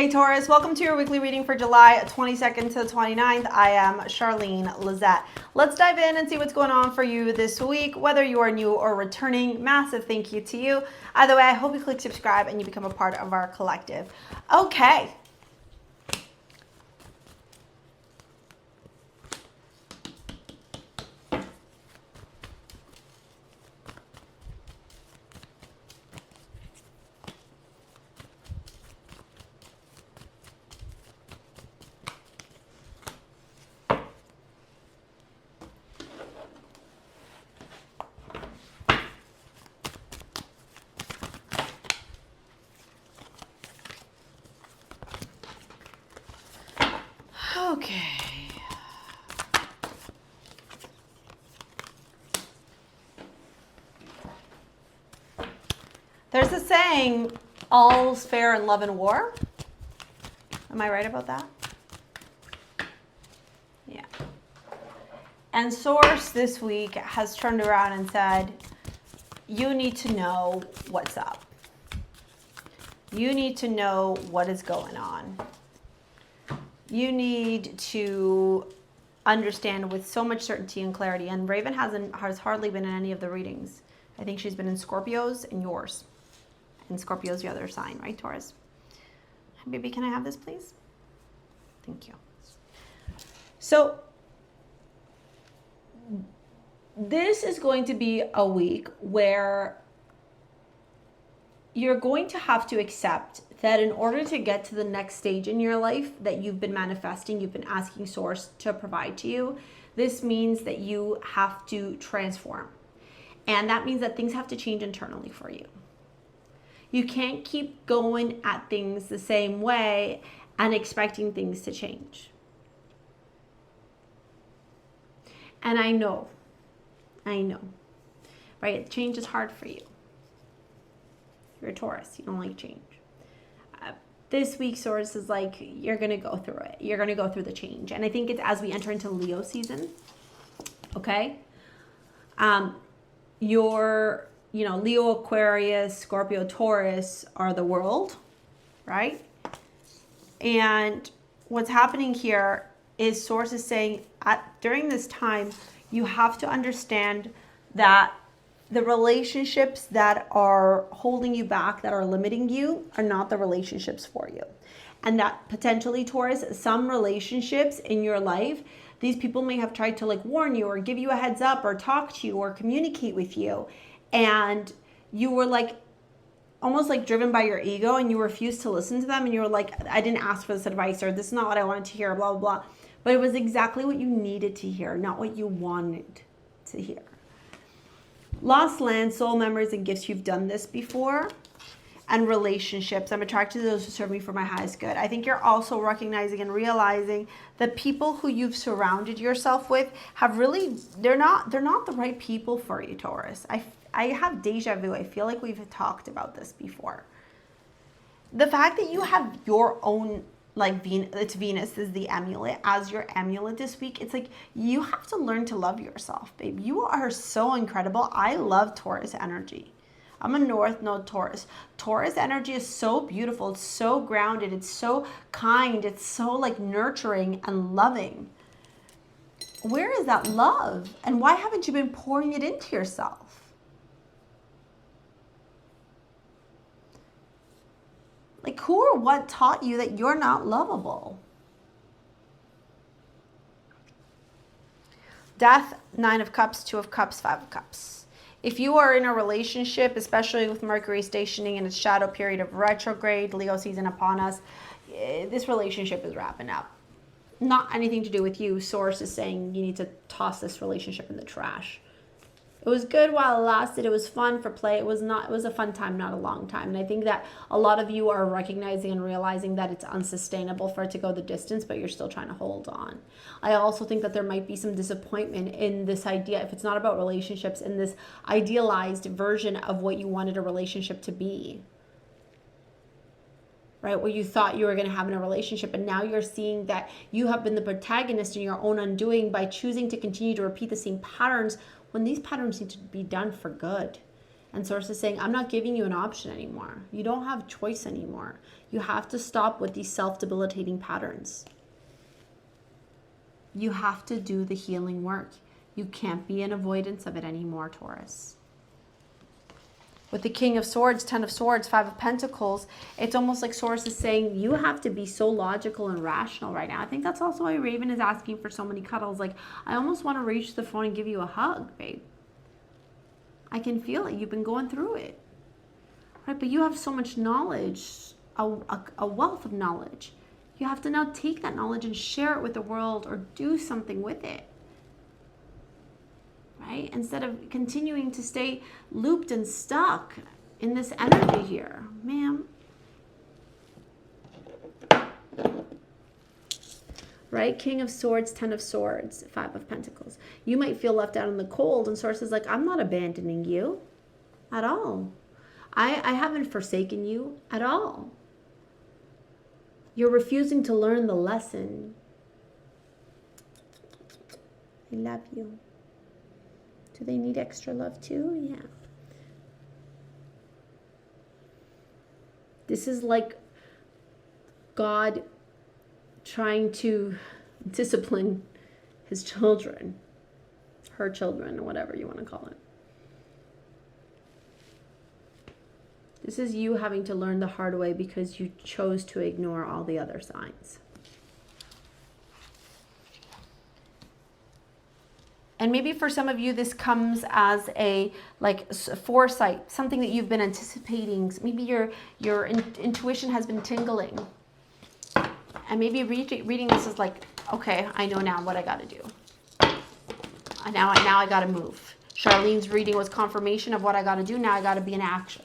Hey Taurus, welcome to your weekly reading for July 22nd to the 29th. I am Charlene Lizette. Let's dive in and see what's going on for you this week. Whether you are new or returning, massive thank you to you. Either way, I hope you click subscribe and you become a part of our collective. Okay. Okay. There's a saying, all's fair in love and war. Am I right about that? Yeah. And Source this week has turned around and said, you need to know what's up. You need to know what is going on. You need to understand with so much certainty and clarity. And Raven has hardly been in any of the readings. I think she's been in Scorpio's and yours. And Scorpio's your other sign, right, Taurus? Baby, can I have this, please? Thank you. So this is going to be a week where you're going to have to accept that in order to get to the next stage in your life that you've been manifesting, you've been asking Source to provide to you, this means that you have to transform. And that means that things have to change internally for you. You can't keep going at things the same way and expecting things to change. And I know, right? Change is hard for you. You're a Taurus, you don't like change. This week, Source is like, you're going to go through it. You're going to go through the change. And I think it's as we enter into Leo season, okay? Leo, Aquarius, Scorpio, Taurus are the world, right? And what's happening here is Source is saying during this time, you have to understand that the relationships that are holding you back, that are limiting you, are not the relationships for you. And that potentially, Taurus, some relationships in your life, these people may have tried to warn you or give you a heads up or talk to you or communicate with you. And you were almost driven by your ego and you refused to listen to them. And you were like, I didn't ask for this advice, or this is not what I wanted to hear, blah, blah, blah. But it was exactly what you needed to hear, not what you wanted to hear. Lost land, soul memories, and gifts. You've done this before. And relationships. I'm attracted to those who serve me for my highest good. I think you're also recognizing and realizing that people who you've surrounded yourself with have really, they're not the right people for you, Taurus. I have deja vu. I feel like we've talked about this before. The fact that you have your own, it's Venus is the amulet, as your amulet this week, it's like you have to learn to love yourself, babe. You are so incredible. I love Taurus energy. I'm a North Node Taurus. Taurus energy is so beautiful. It's so grounded. It's so kind. It's so nurturing and loving. Where is that love? And why haven't you been pouring it into yourself? Who or what taught you that you're not lovable? Death, 9 of Cups, 2 of Cups, 5 of Cups. If you are in a relationship, especially with Mercury stationing in its shadow period of retrograde, Leo season upon us, this relationship is wrapping up. Not anything to do with you. Source is saying you need to toss this relationship in the trash. It was good while it lasted. It was fun for play. It was a fun time, not a long time. And I think that a lot of you are recognizing and realizing that it's unsustainable for it to go the distance, but you're still trying to hold on. I also think that there might be some disappointment in this idea, if it's not about relationships, in this idealized version of what you wanted a relationship to be. Right? What you thought you were going to have in a relationship. And now you're seeing that you have been the protagonist in your own undoing by choosing to continue to repeat the same patterns when these patterns need to be done for good. And Source is saying, I'm not giving you an option anymore. You don't have choice anymore. You have to stop with these self-debilitating patterns. You have to do the healing work. You can't be in avoidance of it anymore, Taurus. With the King of Swords, Ten of Swords, Five of Pentacles, it's almost like Source is saying you have to be so logical and rational right now. I think that's also why Raven is asking for so many cuddles. Like, I almost want to reach the phone and give you a hug, babe. I can feel it. You've been going through it. Right? But you have so much knowledge, a wealth of knowledge. You have to now take that knowledge and share it with the world or do something with it. Right? Instead of continuing to stay looped and stuck in this energy here. Ma'am. Right? King of Swords, Ten of Swords, Five of Pentacles. You might feel left out in the cold, and Source is like, I'm not abandoning you at all. I haven't forsaken you at all. You're refusing to learn the lesson. I love you. Do they need extra love too? Yeah. This is like God trying to discipline his children, her children, or whatever you want to call it. This is you having to learn the hard way because you chose to ignore all the other signs. And maybe for some of you, this comes as a foresight, something that you've been anticipating. Maybe your intuition has been tingling. And maybe reading this is like, okay, I know now what I got to do. Now I got to move. Charlene's reading was confirmation of what I got to do. Now I got to be in action.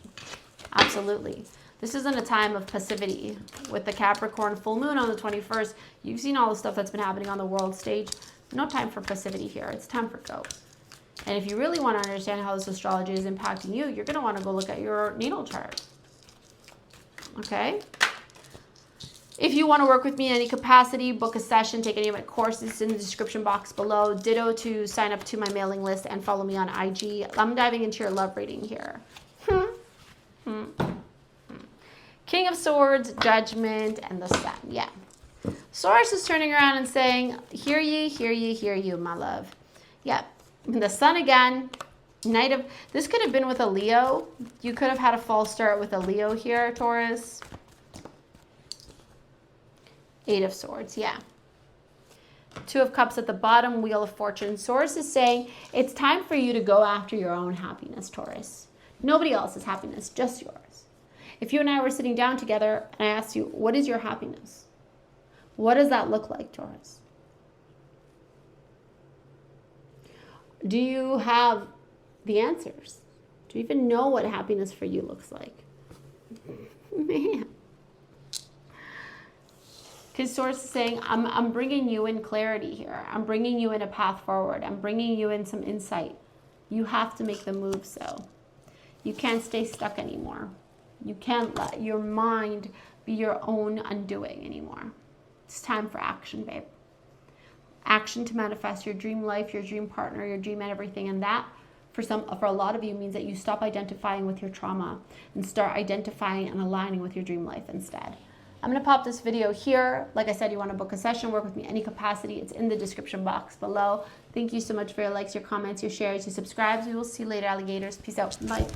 Absolutely. This isn't a time of passivity. With the Capricorn full moon on the 21st, you've seen all the stuff that's been happening on the world stage. No time for passivity here. It's time for go. And if you really want to understand how this astrology is impacting you, you're going to want to go look at your natal chart. Okay? If you want to work with me in any capacity, book a session, take any of my courses in the description box below. Ditto to sign up to my mailing list and follow me on IG. I'm diving into your love reading here. King of Swords, Judgment, and the Sun. Yeah. Source is turning around and saying, hear ye, hear ye, hear you, my love. Yep. And the Sun again. This could have been with a Leo. You could have had a false start with a Leo here, Taurus. Eight of Swords, yeah. Two of Cups at the bottom, Wheel of Fortune. Source is saying it's time for you to go after your own happiness, Taurus. Nobody else's happiness, just yours. If you and I were sitting down together and I asked you, what is your happiness? What does that look like, Taurus? Do you have the answers? Do you even know what happiness for you looks like? Man. Because Source is saying, I'm bringing you in clarity here. I'm bringing you in a path forward. I'm bringing you in some insight. You have to make the move, so. You can't stay stuck anymore. You can't let your mind be your own undoing anymore. It's time for action, babe. Action to manifest your dream life, your dream partner, your dream everything. And that, for a lot of you, means that you stop identifying with your trauma and start identifying and aligning with your dream life instead. I'm going to pop this video here. Like I said, you want to book a session, work with me any capacity. It's in the description box below. Thank you so much for your likes, your comments, your shares, your subscribes. We will see you later, alligators. Peace out. Bye.